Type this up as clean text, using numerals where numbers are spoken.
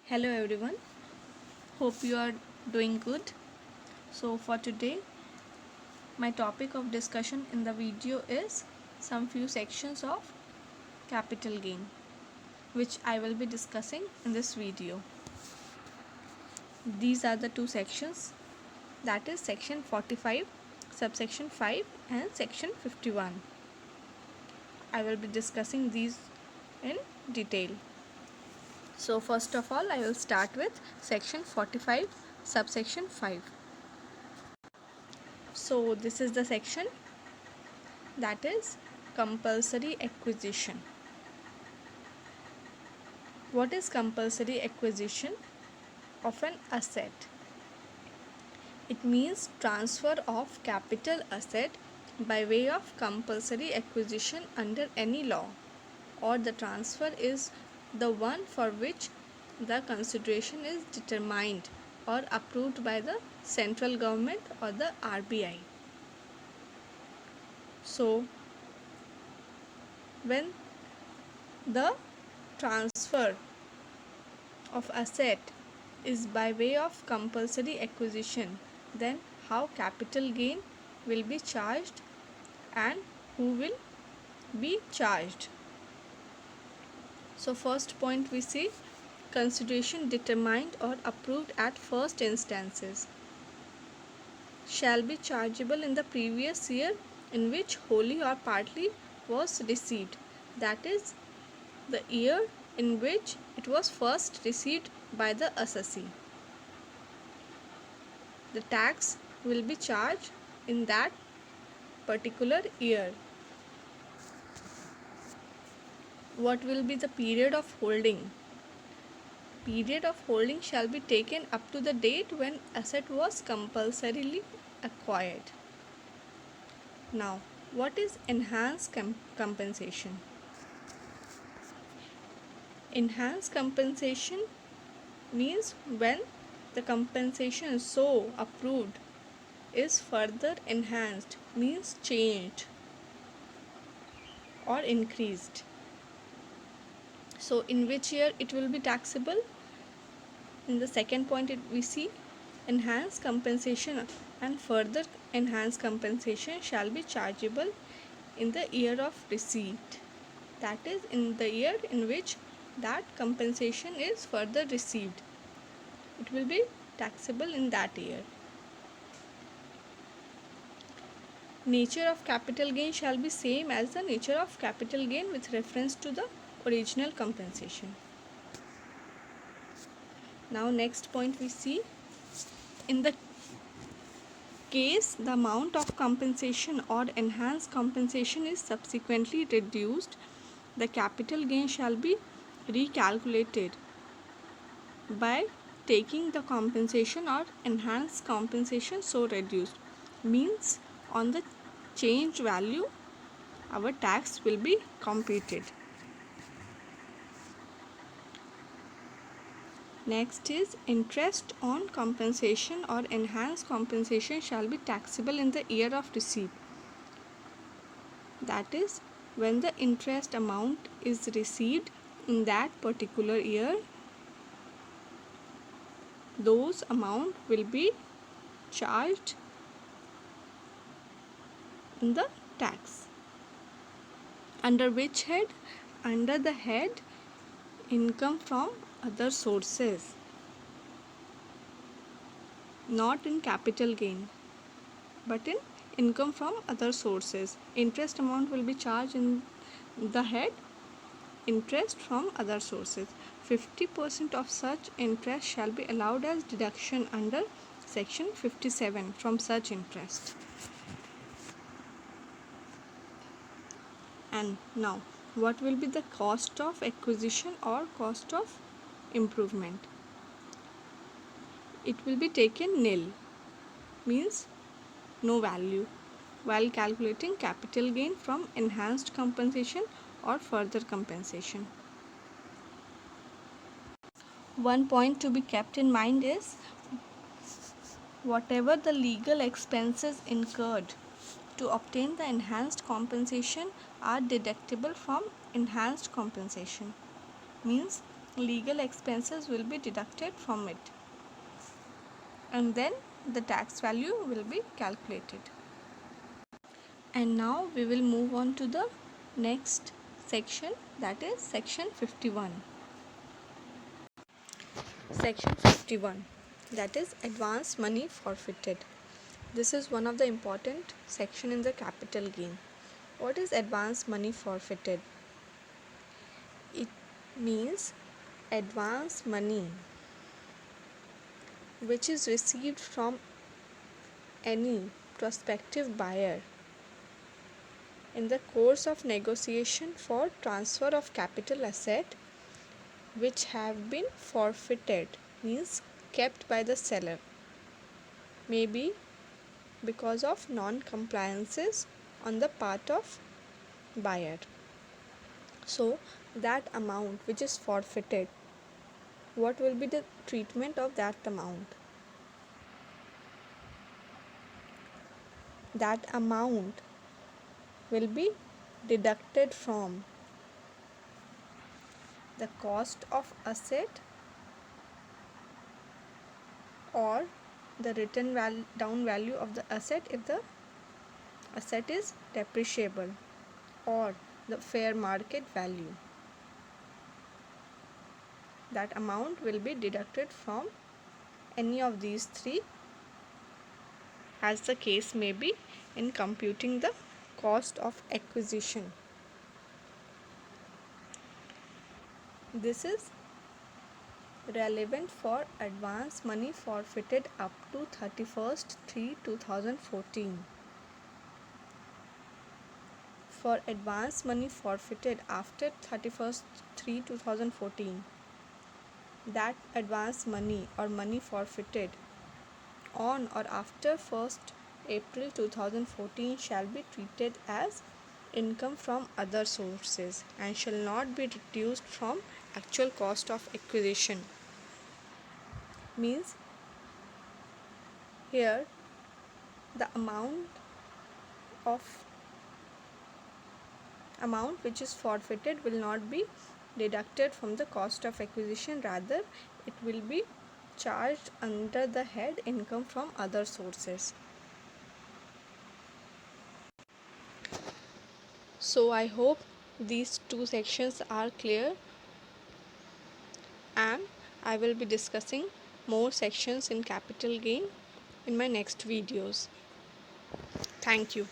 Hello everyone, hope you are doing good. So for today my topic of discussion in the video is some few sections of capital gain which I will be discussing in this video. These are the two sections, that is section 45, subsection 5 and section 51. I will be discussing these in detail. So first of all I will start with section 45 subsection 5. So this is the section, that is compulsory acquisition. What is compulsory acquisition of an asset? It means transfer of capital asset by way of compulsory acquisition under any law, or the transfer is the one for which the consideration is determined or approved by the central government or the RBI. So when the transfer of asset is by way of compulsory acquisition, then how capital gain will be charged and who will be charged? So first point we see consideration determined or approved at first instances shall be chargeable in the previous year in which wholly or partly was received, that is the year in which it was first received by the assessee. The tax will be charged in that particular year. What will be the period of holding? Period of holding shall be taken up to the date when asset was compulsorily acquired. Now, what is enhanced compensation? Enhanced compensation means when the compensation so approved is further enhanced, means changed or increased. So in which year it will be taxable? In the second point we see enhanced compensation and further enhanced compensation shall be chargeable in the year of receipt, that is in the year in which that compensation is further received. It will be taxable in that year. Nature of capital gain shall be same as the nature of capital gain with reference to the original compensation. Now next point we see, in the case the amount of compensation or enhanced compensation is subsequently reduced, the capital gain shall be recalculated by taking the compensation or enhanced compensation so reduced, means on the change value our tax will be computed. Next is interest on compensation or enhanced compensation shall be taxable in the year of receipt, that is when the interest amount is received in that particular year, those amount will be charged in the tax. Under which head? Under the head income from other sources, not in capital gain but in income from other sources. Interest amount will be charged in the head interest from other sources. 50% of such interest shall be allowed as deduction under section 57 from such interest. And now what will be the cost of acquisition or cost of improvement? It will be taken nil, means no value, while calculating capital gain from enhanced compensation or further compensation. One point to be kept in mind is whatever the legal expenses incurred to obtain the enhanced compensation are deductible from enhanced compensation, means legal expenses will be deducted from it, and then the tax value will be calculated. And now we will move on to the next section, that is section 51. Section 51, that is advance money forfeited. This is one of the important section in the capital gain. What is advance money forfeited? It means advance money which is received from any prospective buyer in the course of negotiation for transfer of capital asset which have been forfeited, means kept by the seller, maybe because of non-compliances on the part of buyer. So that amount which is forfeited, what will be the treatment of that amount? That amount will be deducted from the cost of asset or the written down value of the asset if the asset is depreciable, or the fair market value. That amount will be deducted from any of these three, as the case may be, in computing the cost of acquisition. This is relevant for advance money forfeited up to 31st/3/2014. For advance money forfeited after 31st/3/2014, that advance money or money forfeited on or after 1st April 2014 shall be treated as income from other sources and shall not be reduced from actual cost of acquisition. Means here the amount which is forfeited will not be deducted from the cost of acquisition, rather it will be charged under the head income from other sources. So I hope these two sections are clear, and I will be discussing more sections in capital gain in my next videos. Thank you.